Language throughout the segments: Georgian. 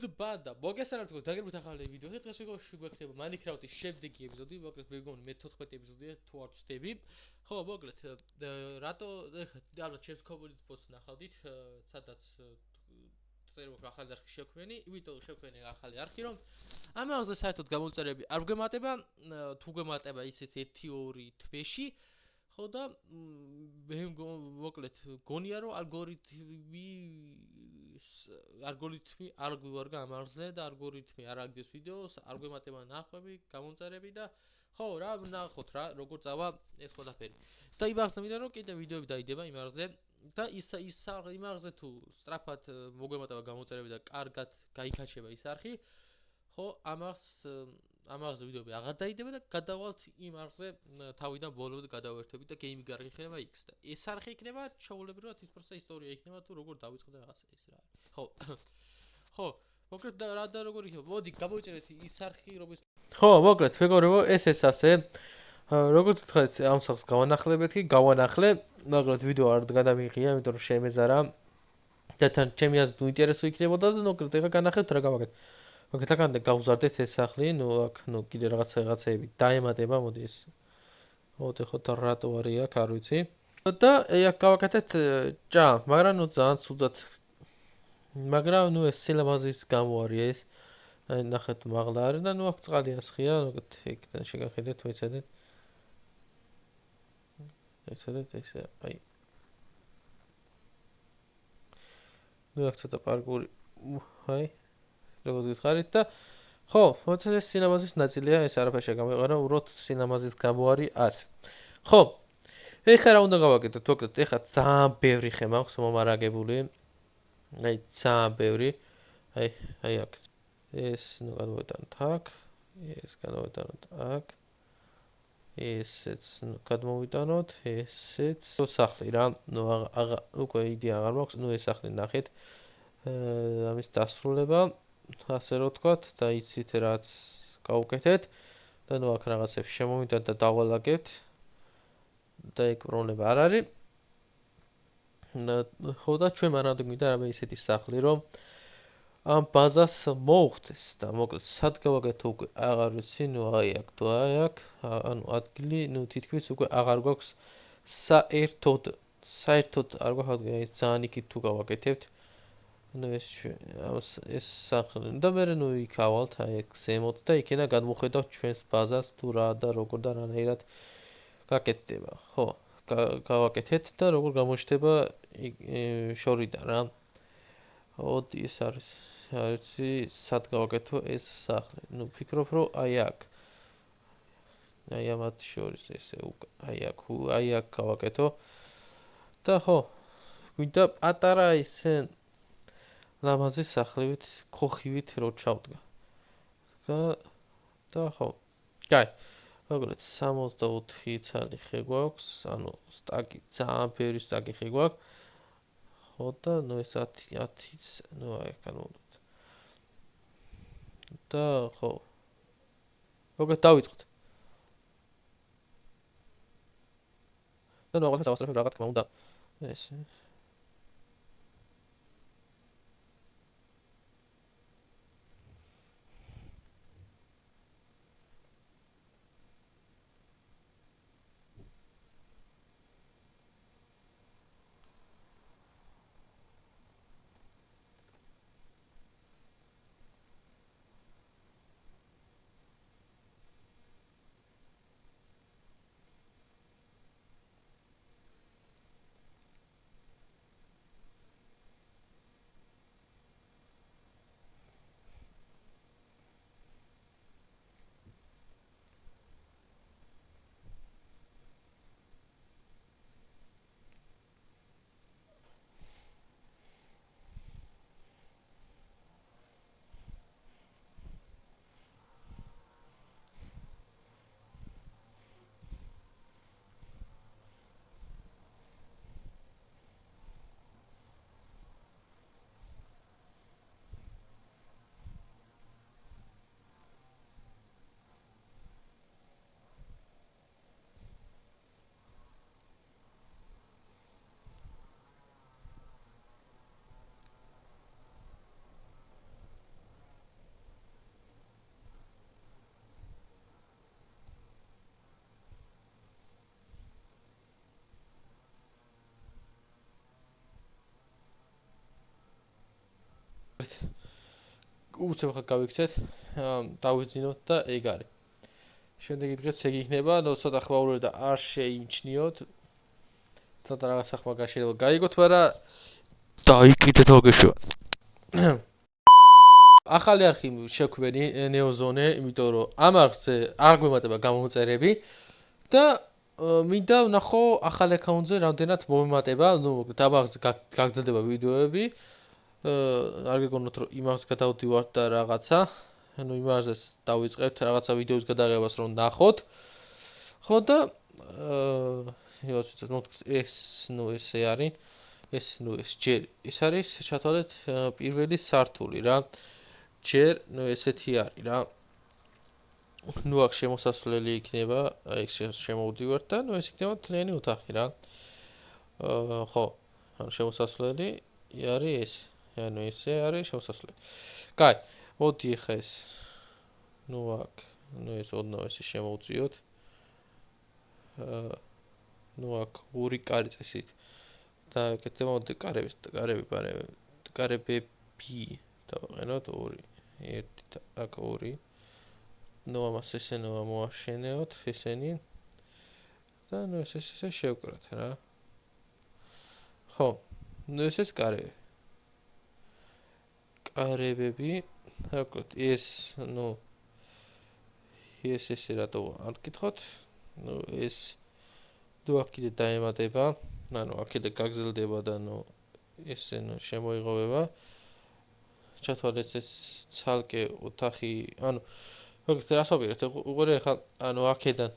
ბანდა მოგესალმებით დაგერბით ახალი ვიდეო დღეს გვექნება Minecraft-ის შემდეგი ეპიზოდი მოკლედ მეგონი მე 14 ეპიზოდია თუ არ ვწდები ხო მოკლედ რატო ალბათ ჩემს კომუნიკაციას ნახავდით სადაც წერო ახალი არხი შევქმენი იმიტომ შევქმენი ახალი არხი რომ ამაზე საერთოდ გამოწერები არ გვემატება თუ გვემატება ისეთ 1-2 თვეში ხო და მე მოკლედ გონია რომ ალგორითმი არ გვიوارგა ამარზე და ალგორითმი არ აგდეს ვიდეოს არ გვემატება ნახვები გამოწერები და ხო რა ნახოთ რა როგორ წავა ეს ყველაფერი და იმას მინდა რომ კიდე ვიდეოები დაიდება იმარზე და ის იმარზე თუ სწრაფად მოგვემატება გამოწერები და კარგად გაიქაჩება ის არხი ხო ამაზე ვიდეოები აღარ დაიდება და გადავალთ იმ არხზე თავიდან ბოლომდე გადავერთებით და გეიმი გარღი ხდება იქ და ეს არხი იქნება ჩაულებრივად ის პროსტა ისტორია იქნება თუ როგორ დავიწყდა რაღაცა ეს რა ხო მოკლედ რა და როგორ იქნება მოდი გამოვიწერეთ ის არხი რომელიც ხო მოკლედ მეგობრებო ეს ასე როგორც თქვით ამ სახს გავანახლებთ კი გავანახლე მაგრამ ვიდეო არ გადამიღია იმიტომ რომ შემეზარა და თან ჩემი აზრით უინტერესო იქნებოდა და მოკლედ ეხა განახებთ რა გავაკეთე მოკლედ აქ გავზარდეთ ეს სახლი ნუ აქ ნუ კიდე რაღაცეები დაემატება მოდი ეს მოდი ხო და რატო არის აქ არ ვიცი და აქ გავაკეთეთ ჭა მაგრამ ნუ ძალიან ცუდად მაგრამ ნუ ეს სილამაზის გამო არის ეს აი ნახეთ მაღლა არის და ნუ აქ წყალი ასხია მოკლედ იქიდან შეგახედეთ ვეცადეთ ესე აი ნუ აქ ცოტა პარკური აი როგორ გითხარით და ხო მოკლედ ეს სილამაზის ნაწილია ეს არაფერი შეგამეყარა უბრალოდ სილამაზის გამო არის ასე ხო ეხლა რა უნდა გავაკეთოთ მოკლედ ეხლა ძალიან ბევრი ხე მაქვს მომარაგებული აი ძალიან ბევრი აი აქ ეს ნუ გადმოვიტანოთ აქ ეს გადმოვიტანოთ აქ ესეც ნუ გადმოვიტანოთ ესეც სახლი რა ნუ უკვე იდეა აღარ მაქვს ნუ ეს სახლი ნახეთ ამის დასრულება ასე რომ ვთქვათ და იცით რაც გავუკეთეთ და ნუ აქ რაღაცებს შემოვიდა და დავალაგებთ და ეგ პრობლემა არ არის ხო და ჩვენ მანამდე გვინდა რამე ისეთი სახლი რომ ამ ბაზას მოუხდეს და მოკლედ სად გავაკეთო უკვე აღარ ვიცი ნუ აი აქ თუ აი აქ ანუ ადგილი ნუ თითქმის უკვე აღარ გვაქვს საერთოდ არ გვაქვს აი ძალიან იქით თუ გავაკეთებთ ნუ ეს სახლი და მე ნუ იქ ავალთ აი ეგ ზემოთ და იქიდან გადმოხედავთ ჩვენს ბაზას თუ რა და როგორ და რანაირად გაკეთდება ხო გავაკეთეთ და როგორ გამოჩნდება შორიდან რა ოდი ეს არის არიცი სად გავაკეთო ეს სახლი ნუ ფიქრობ რომ აი აქ აი ამათ შორის ესე უკვე აი აქ გავაკეთო და ხო გვინდა პატარა ისე ლამაზი სახლივით ქოხივით რო ჩავდგა და ხო კაი მოკლედ 64 ცალი ხე გვაქვს ანუ სტაკი ძალიან ბევრი სტაკი ხე გვაქვს ხო და ნუ ეს 10-იც ნუ აი განვდოთ და ხო მოკლედ დავიწყოთ და ნუ აღარ დავასწრებ რაღაც თქმა უნდა ეს მოკლედ უცებ ხა გავიქცეთ, დავიძინოთ და ეგ არის. შემდეგი დღეც ეგ იქნება, ცოტა ხვაურია და არ შეიმჩნიოთ. ცოტა რაღაც ახლა შეიძლება გაიგოთ, მაგრამ დაიკიდეთ მოგეშვა. ახალი არხი შექმნი ნეოზონე, იმიტომ რომ ამ არხზე არ გვემატება გამომწერები და მინდა ვნახო ახალ აკაუნტზე რამდენად მომემატება, დაბაღზე გაგრძელდება ვიდეოები. არ გეგონოთ რომ იმას გადავდივართ და რაღაცა, იმაზე დავიწყებთ რაღაცა ვიდეოს გადაღებას რომ ნახოთ. ხო და ესე არის. ეს ჯერ ის არის ჩათვალეთ პირველი სართული რა. ჯერ ესეთი არის რა. აქ შემოსასვლელი იქნება, აი შემოვდივართ და ეს იქნება თლიანი ოთახი რა. ხო, შემოსასვლელი არის ეს. ესე არის შემოსასვლელი. კაი, მოდი ახლა ეს. აქ, ეს ოდნავ ესე შემოვწიოთ. აქ ორი კარი წესით. და ეკეთება მოდი კარებები დავაყენოთ 2. 1 და აქ 2. ამას ესე მოაშენეოთ ესენი. და ესე შევკრათ რა. ხო, ეს კარები. კარებები, აკეთოთ ეს, ესე რატო არ გკითხოთ? ეს აქ კიდე დაემატება. აქ კიდე გაგრძელდება და ესე შემოიღოვება. ჩათვალეთ ეს ცალკე ოთახი, მოგეთ რას ვაპირებთ? უყურე ახლა, აქედან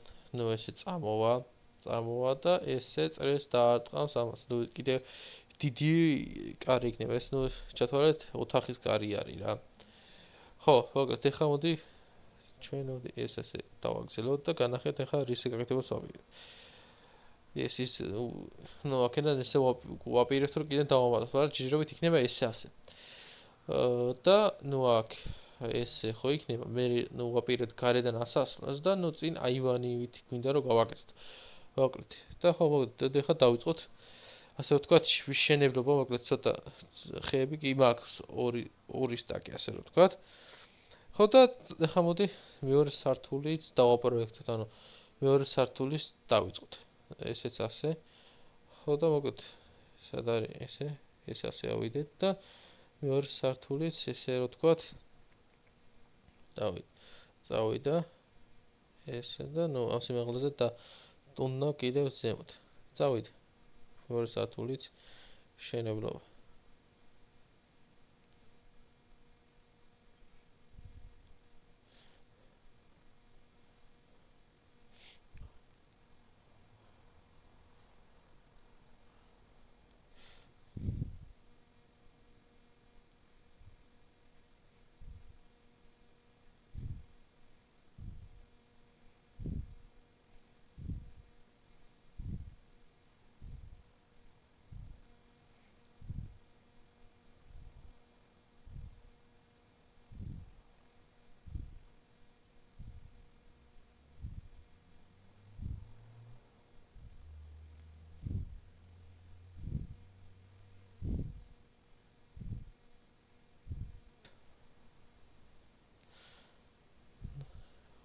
ესე წამოვა და ესე წრეს დაარტყამს ამას. კიდე დიდი კარი იქნება, ეს ჩათვალეთ ოთახის კარი არის რა. ხო, მოგეთ ახლა მოდი ჩვენ ეს ესე დავაგრძელოთ და განახეთ ახლა რის გაკეთებას ვაპირებთ. ეს ის აქედან ესე ვაპირებთ რომ კიდე დავამატოთ, მაგრამ ჯერჯერობით იქნება ესე ასე. და აქ ესე ხო იქნება, მე ვაპირებთ გარედან ასასვლელს და წინ აივანივით გვინდა რომ გავაკეთოთ. მოკლედ. და ხო მოგეთ ახლა დავიწყოთ ასე ვთქვათ, მშენებლობა, მოკლედ ცოტა ხეები კი მაქვს ორი სტაკი ასე ვთქვათ. ხო და ახლა მოდი მეორე სართულიც დავაპროექტოთ, მეორე სართულის დავიწყოთ. ესეც ასე. ხო და მოკლედ სად არის ეს ასე ავიდეთ და მეორე სართულიც ესე ვთქვათ. წავიდა ესე და ამ სიმაღლეზე და უნდა კიდევ ზემოთ. წავიდა. მეორე სართულიც მშენებლობა.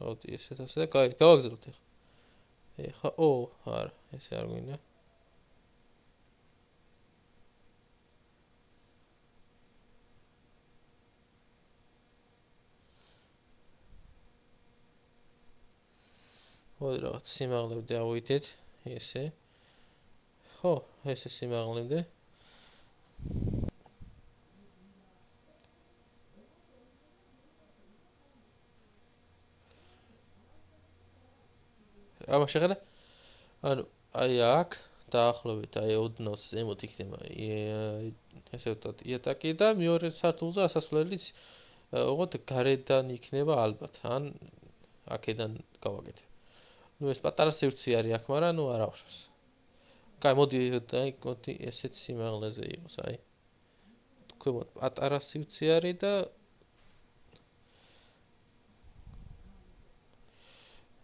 მოდი ესეც ასე და კაი, გავაგზავნოთ ახლა. არა, ესე არ გვინდა. მოდი რაღაც სიმაღლემდე ავიდეთ, ესე. ხო, ესე სიმაღლემდე. აბა შეხედა. აი აქ დაახლოებით აი ოდნავს ზემოთ იქნება ესე ვთქვათ იატაკი და მეორე სართულზე ასასვლელიც ოღონდ გარედან იქნება ალბათ, ან აქედან გავაკეთებ. ეს პატარა სივრცე არის აქ, მაგრამ არ აღშვას. კაი, მოდი ესეც სიმაღლეზე იყოს, აი. ქვემოთ პატარა სივრცე არის და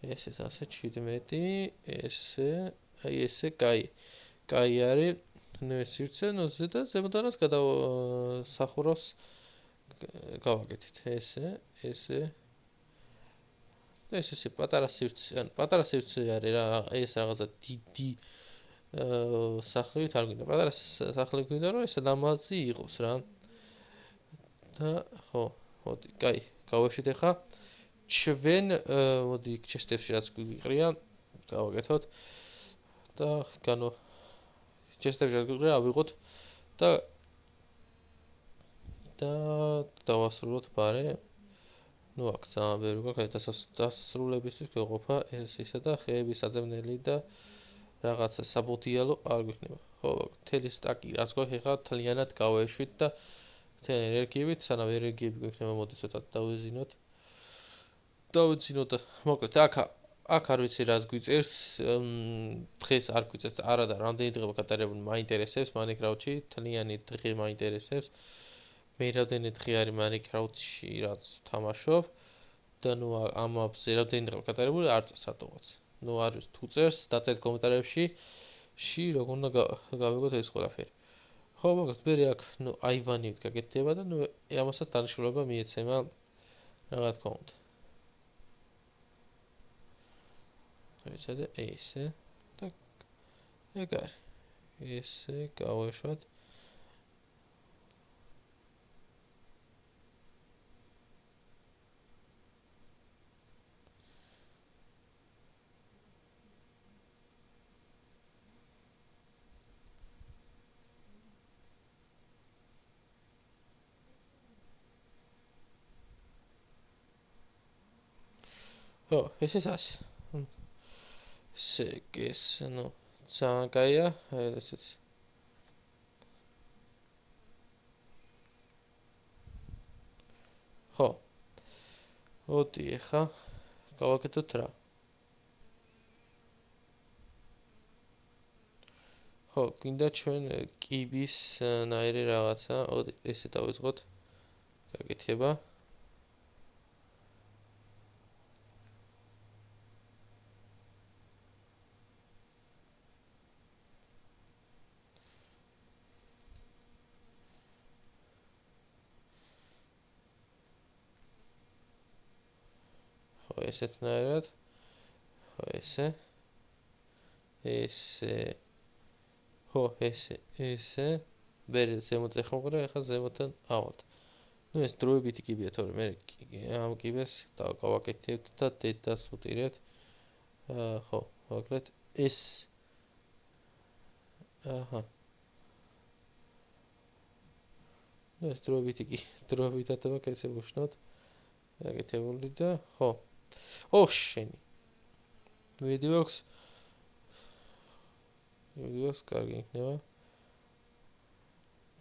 ესეც ასე 17, ესე კაი არის, ეს სივრცე, ზედა ზემოდანაც გადასახურავს გავაკეთეთ ესე პატარა სივრცე, ან პატარა სივრცე არის რა, ეს რაღაცა დიდი სახლივით არ გვინდა, პატარა სახლი გვინდა, რომ ესე ლამაზი იყოს რა. და ხო, მოდი, კაი, გავეშვით ახლა. ჩვენ მოდი ჩესტებში რაც გვიყრია, გავაკეთოთ და განო ჩესტებში რაც გვიყრია, ავიღოთ და დავასრულოთ ბარე. ნუ აქ ძალიან ბევრი გვაქვს, დასრულებისთვის გვეყოფა ეს ისა და ხეების საძებნელი და რაღაცა საბოდიალო არ გვიქნება. ხო, მთელი სტაკი რაც გვაქვს ახლა თლიანად გავეშვით და მთელი ენერგიებით, სანამ ენერგიები გვექნება, მოდი ცოტა დავეზინოთ. მოკლედ აქ არ ვიცი რას გვიწერს, დღეს არ გვიწერს, არა და რამდენი დღე გატარებული მაინტერესებს, Minecraft-ში თლიანი დღე მაინტერესებს. მე რამდენი დღე არის Minecraft-ში რაც თამაშობ და ნუ ამაზე რამდენი დღე გატარებული არ წეს რატოღაც. ნუ არის თუ წერს, დაწერთ კომენტარებში, როგორ უნდა გავიგოთ ეს ყველაფერი. ხო, მოკლედ მე აქ ნუ აივანივით გაკეთდება და ნუ ამასაც დანიშნულება მიეცემა რა თქმა უნდა. ვიცადე ესე და ეგ არის. ესე გავეშვათ. ხო, ესეც ასე. ეს ნუ ძალიან კაია, ესეც. ხო. მოდი ახლა გავაკეთოთ რა. ხო, გინდა ჩვენ კიბის ნაირი რაღაცა, ესე დავიწყოთ. გაკეთება. ესეთნაირად. ხო, ესე. ხო, ესე. ბერე ზემოთ ეხმოყრა, ახლა ზემოთან ავალთ. ნუ ეს დროებითი კიბია, თორე მე ამ კიბეს გავაკეთებთ და დედას ვუტირებთ. ხო, მოკლედ ეს აჰა. ნუ ეს დროებითად ვაკეთებ უშნოდ. გაკეთებული და ხო. შენი. ვიდეოს კარგი იქნება.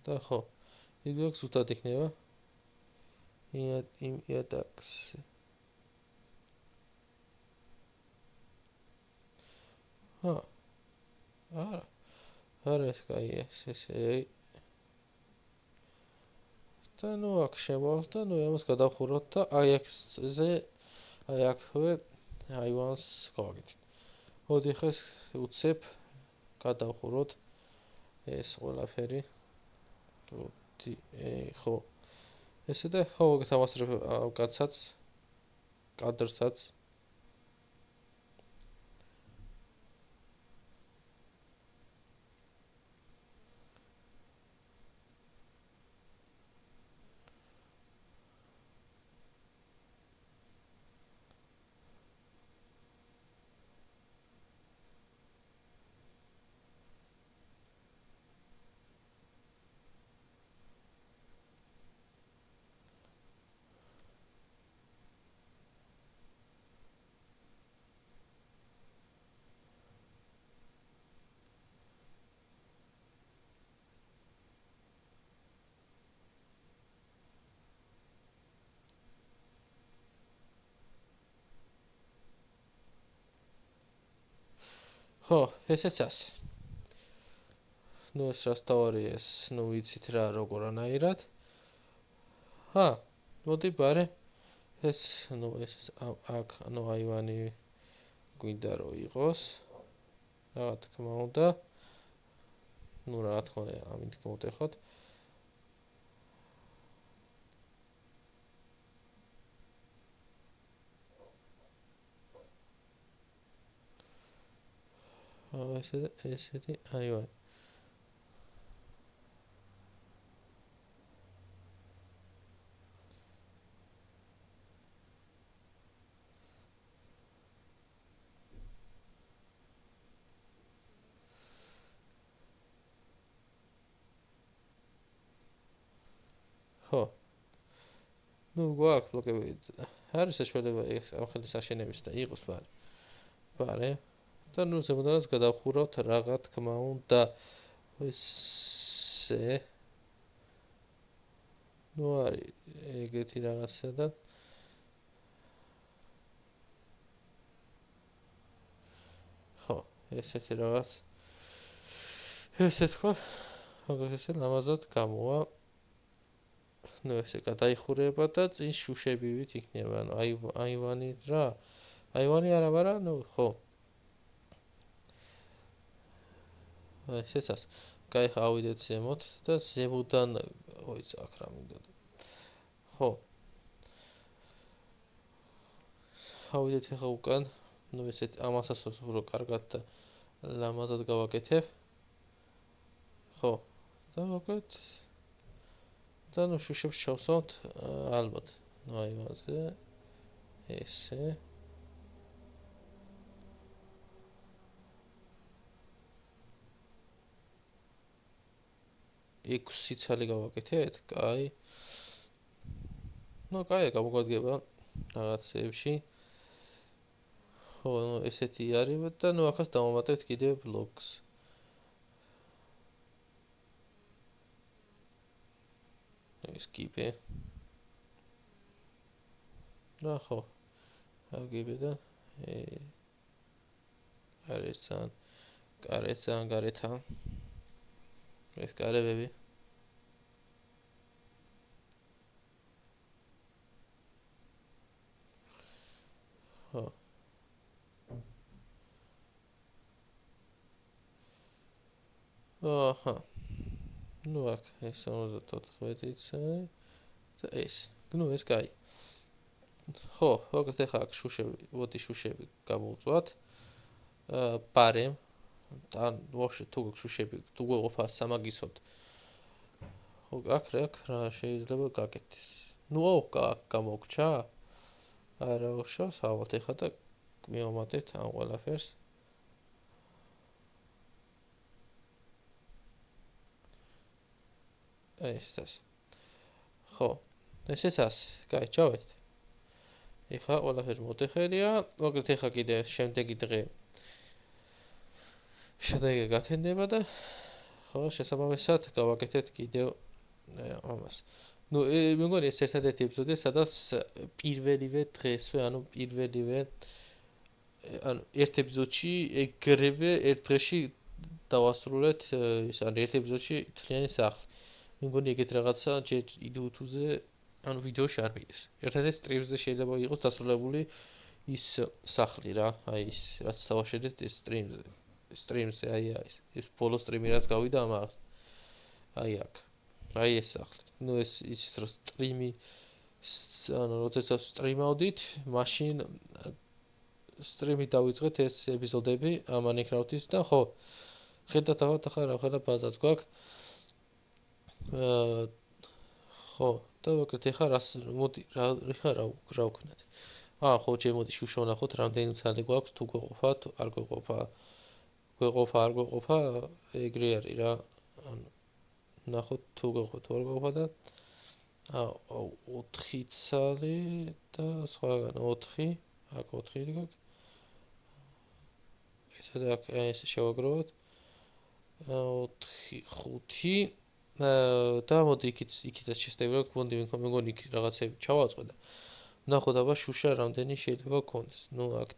და ხო. ვიდეოს ზუსტად იქნება. იატაქსი. არა ეს კაია, ესე. და ნუ აქ შემოვალთ და ნუ ამას გადავხუროთ და აი აქვე აივანს გავაკეთეთ. მოდი ახლა უცებ გადავხუროთ ეს ყველაფერი. ხო. ესე და ხო გეთამასრებ კაცსაც, კადრსაც. ხო, ესეც ასე. ნუ ეს რას თავარი ეს, ნუ ვიცით რა როგორანაირად. მოდი ბარე. ეს აქ აივანი გვინდა რომ იყოს. რა თქმა უნდა. ნუ რა თქმა უნდა, ამით მოვტეხოთ. ესეთი აივანი. ხო. ნუ გვაქვს ბლოკები. არის საშუალება ამ ხელის აშენების და იყოს ბარე. და ნუ ზემოდანაც გადავხურავთ რაღა თქმა უნდა. ესე. ნუ არის ეგეთი რაღაცა და ხო, ესეთი რაღაც. ესე თქვა, აგერ ესე ლამაზად გამოვა. ნუ ესე გადაიხურება და წინ შუშებივით იქნება, ანუ აივანი რა. აივანი არა, მაგრამ ნუ ხო. ესეც გაიხა ავიდეთ ზემოთ და ზემოდან ოიც აქ რა მინდა. ხო. ავიდეთ ახლა უკან. ნუ ესეთ ამასაც რო კარგად და ლამაზად გავაკეთებ. ხო. და მოკლედ და ნუ შუშებს ჩავსვამთ ალბათ. ნუ აივანზე ესე. ექვსი ცალი გავაკეთეთ, კაი. ნუ კაი, გამოგვადგება რაღაცებში. ხო, ნუ ესეთი არის და ნუ ახაც დავამატებთ კიდევ ბლოკს. ეს კიბე. რა ხო. აგიბე და გარეთ გარეთან. ეს გარებები. ხო. აჰა. ნუ აქ ეს 74-იც და ეს. ნუ ეს კაი. ხო, როგორც ახლა აქ შუშები, მოდი შუშები გამოვწვათ. პარემ და ვაფშე თუ გქ შუშები, თუ გვეყოფა სამაგისოდ. ხო, აქ რა შეიძლება გაკეთდეს. ნუ აქ გამოგჩა. არა უშავს, ალბათ ახლა და მივამატეთ ამ ყველაფერს. ესეც. ხო. ესეც. კაი, ჩავეთ. ეხლა ყველაფერი მოდეხელია. მოკლედ ეხლა კიდე შემდეგი დღე შედეგი გათენდება და ხო, შესაბამისად გავაკეთეთ კიდევ ამას. ნუ მე მგონი ეს ერთადერთი ეპიზოდია, სადაც პირველივე დღესვე, ანუ ერთ ეპიზოდში ეგრევე ერთ დღეში დავასრულეთ ის არის ერთ ეპიზოდში თლიანი სახლი. მე მგონი ეგეთ რაღაცა ჯერ YouTube-ზე ანუ ვიდეოში არ მიდის. ერთადერთი სტრიმზე შეიძლება იყოს დასრულებული ის სახლი რა, აი ის რაც დავაშედეთ ეს სტრიმზე, აი ეს ბოლო სტრიმი რაც გავიდა ამას. აი აქ. აი ეს სახლი. ნუ ეს იცით რომ სტრიმი ანუ როდესაც სტრიმავდით, მაშინ სტრიმი დავიწყეთ ეს ეპიზოდები ამ Minecraft-ის და ხო. ხედავთ ახლა რა ბაზაც გვაქვს. ხო, და მოკლედ ეხლა მოდი რა ვქნათ. ხო, ჯერ მოდი შუშა ვნახოთ, რამდენი ცალი გვაქვს, თუ გვეყოფა, არ გვეყოფა. არ გვეყოფა, ეგრე არის რა. ანუ ვნახოთ თუ გვეყოფა, თუ არ გვეყოფა და 4 ცალი და სხვაგან 4, აქ 4 გვაქვს. ესე და აქ ესე შევაგროვოთ. 4, 5 და მოდი იქითაც შეստევი რა გქონდი მე მგონი იქ რაღაცები ჩავაწყე და ვნახოთ აბა შუშა რამდენი შეიძლება გქონდეს. ნუ აქ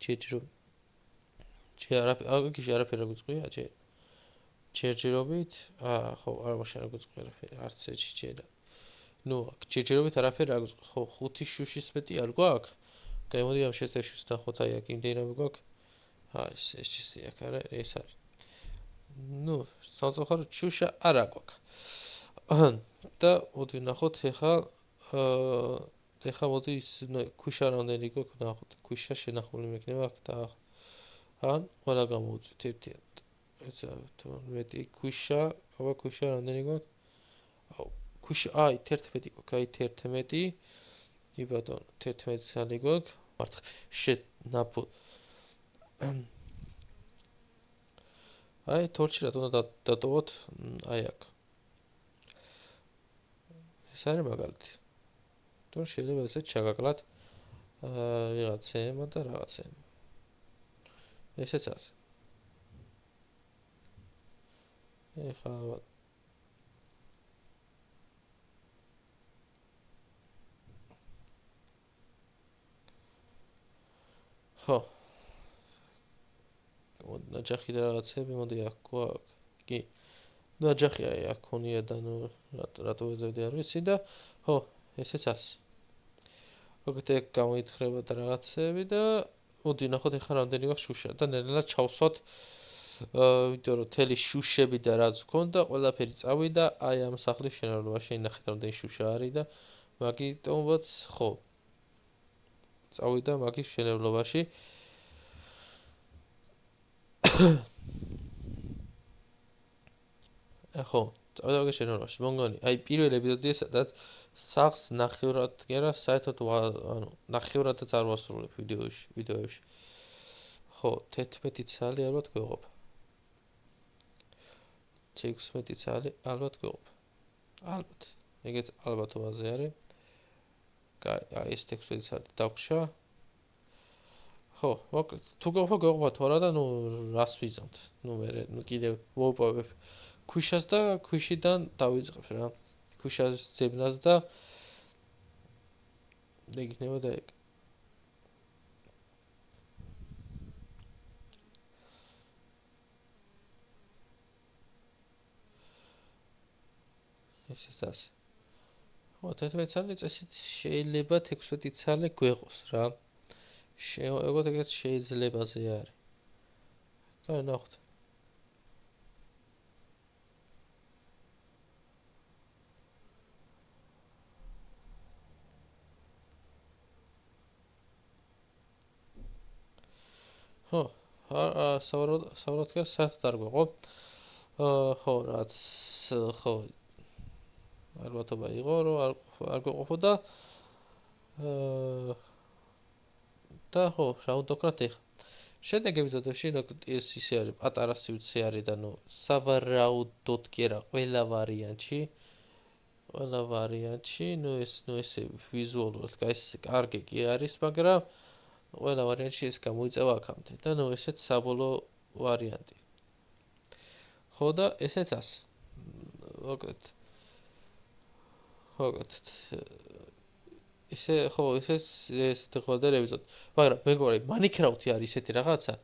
არაფერი გვიწყია ჯერჯერობით. ხო, არა მაშინ არ გვიწყია არაფერი, არც ეჩი ჯერა. ნუ აქ ჯერჯერობით არაფერი არ გვიწყია. ხო, 5 შუშის მეტი არ გვაქვს. გამოდი ამ შეստევში ვნახოთ აი აქ იმდენად გვაქვს. ეს ჩისი აქ არა, ეს არის. ნუ სამწუხაროდ შუშა არ აქვს. და მოდი ვნახოთ ეხლა მოდი ის ქვიშა რამდენი გვაქვს ვნახოთ. ქვიშა შენახული მექნება აქ და ან ყველა გამოვუწვით ერთად. ეცა მეტი ქვიშა, აბა ქვიშა რამდენი გვაქვს? აუ, ქვიშა, აი 11 გვაქვს, აი 11. კი ბატონო, 11 ცალი გვაქვს. მარცხ ნაპო. აი თორჩი რა თქმა უნდა დატოვოთ, აი აქ. ეს არის მაგალითი. თუ შეიძლება ესე ჩაგაკლათ ვიღაც ემა და რაღაც ემა. ესეც ასე. ეხლა ხო. ნაჯახი და რაღაცები მოდი აქ გვაქვს. კი. ნაჯახი აი აქ ქონია და ნუ რატო ეძებდი არ ვიცი და ხო, ესეც ასე. მოგეთ ეგ გამოითხრება და რაღაცები და მოდი ნახოთ ეხლა რამდენი გვაქვს შუშა და ნელა ჩავსვათ იმიტომ რომ თელი შუშები და რაც გქონდა ყველაფერი წავიდა აი ამ სახლის შენარნობაში ნახეთ რამდენი შუშა არის და მაგიტომაც ხო წავიდა მაგის შენებლობაში ხო წავიდა მაგის შენებლობაში მოგონი აი პირველ ეპიზოდია სადაც სახს ნახევრად გერა საერთოდ ანუ ნახევრადაც არ ვასრულებ ვიდეოებში ხო 11 ცალი ალბათ გვეყოფა 16 ცალი ალბათ გვეყოფა ალბათ ეგეც ალბათობაზე არის კაი აი ეს 16 ცალი დაგვშა ხო მოკლედ თუ გვეყოფა თორა და ნუ რას ვიზამთ ნუ მე კიდევ მოვპოვებ ქვიშას და ქვიშიდან დავიწყებ რა ქვიშას ძებნას და ეგ იქნება და ეგ ეს ასე ხო 11 ცალი წესით შეიძლება 16 ცალი გვეყოს რა ეგოთ ეგეთ შეიძლებაზე არის კაი ნახოთ ხო საუბრობთ კი საერთოდ არ გვეყო ხო რაც ხო ალბათობა იყო რომ არ გვეყოფო და ხო რა უნდა ვქნათ ეხლა შემდეგ ეპიზოდებში ეს ისე არის პატარა სივრცე არის და ნუ სავარაუდოდ კი არა ყველა ვარიანტში ნუ ესე ვიზუალურად კარგი კი არის მაგრამ ყველა ვარიანტში ეს გამოიწევა აქამდე და ნუ ესეც საბოლოო ვარიანტი ხო და ესეც ასე მოკლედ ისე ხო ეს დღევანდელი ეპიზოდი მაგრამ მეგობარი Minecraft-ი არის ისეთი რაღაცა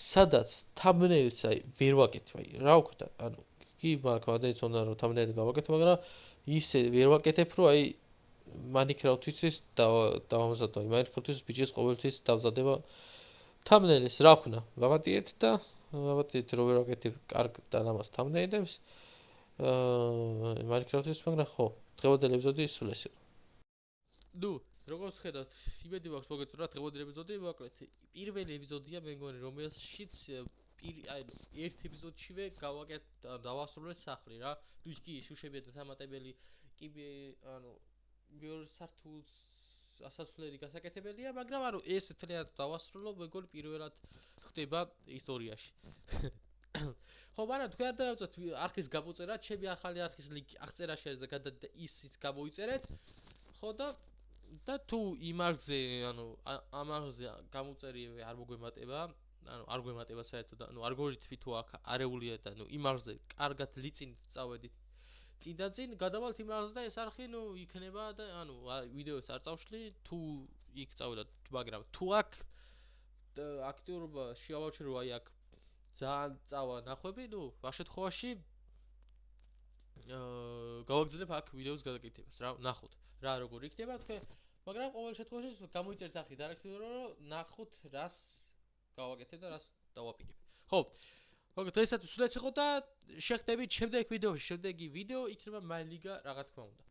სადაც thumbnails აი ვერ ვაკეთებ აი რა ვქნა ანუ კი მაგ ადამიანს უნდა რომ thumbnail გავაკეთო მაგრამ ისე ვერ ვაკეთებ რომ აი Minecraft-ისთვის დავამზადო აი Minecraft-თვის ბიჭის ყოველთვის დავზადება thumbnail-ის რა ვქნა ვაპატიეთ და ვაპატიეთ რომ ვერ ვაკეთებ კარგ და ამას thumbnail-ებს Minecraft-თვის მაგრამ ხო დღევანდელი ეპიზოდი სულ ეს იყო ნუ როგორც ხედავთ იმედი მაქვს მოგეწონათ დღევანდელი ეპიზოდი მოკლედ პირველი ეპიზოდია მე მგონი რომელშიც აი ერთ ეპიზოდშივე დავასრულეთ სახლი რა თუ კი შუშებია და სამატებელი კი ანუ მეორე სართულს ასასვლელი გასაკეთებელია მაგრამ ანუ ეს თლიანად დავასრულო მე მგონი პირველად ხდება ისტორიაში ხო მაგრამ თქვენ არ დავწერთ არქის გამოწერა ჩემი ახალი არქის ლინკი აღწერა შეიძლება და ისიც გამოიწერეთ ხო და თუ იმარგზე ანუ ამარგზე გამოწერივე არ მოგვემატება ანუ არ გვემატება საერთოდ ანუ ალგორითმი თუ აქ არეულია და ნუ იმარგზე კარგად ლიწინით წავედით წინ გადავალთ იმარგზე და ეს არხი ნუ იქნება და ანუ ვიდეოს არ წავშლი თუ იქ წავედათ მაგრამ თუ აქ აქტიურობა შეავაჩერო აი აქ ძალიან წავა ნახვები ნუ რა შემთხვევაში გავაგზავნებ აქ ვიდეოს გადაკეთებას რა ნახოთ რა როგორ იქნება თქვენ მაგრამ ყოველ შემთხვევაში გამოიწერთ არხი დააქტიურო რომ ნახოთ რას გავაკეთე და რას დავაპირებ ხო მოგეთ ესეც სულაც იყო და შეხდებით შემდეგ ვიდეოში შემდეგი ვიდეო იქნება My Liga რა თქმა უნდა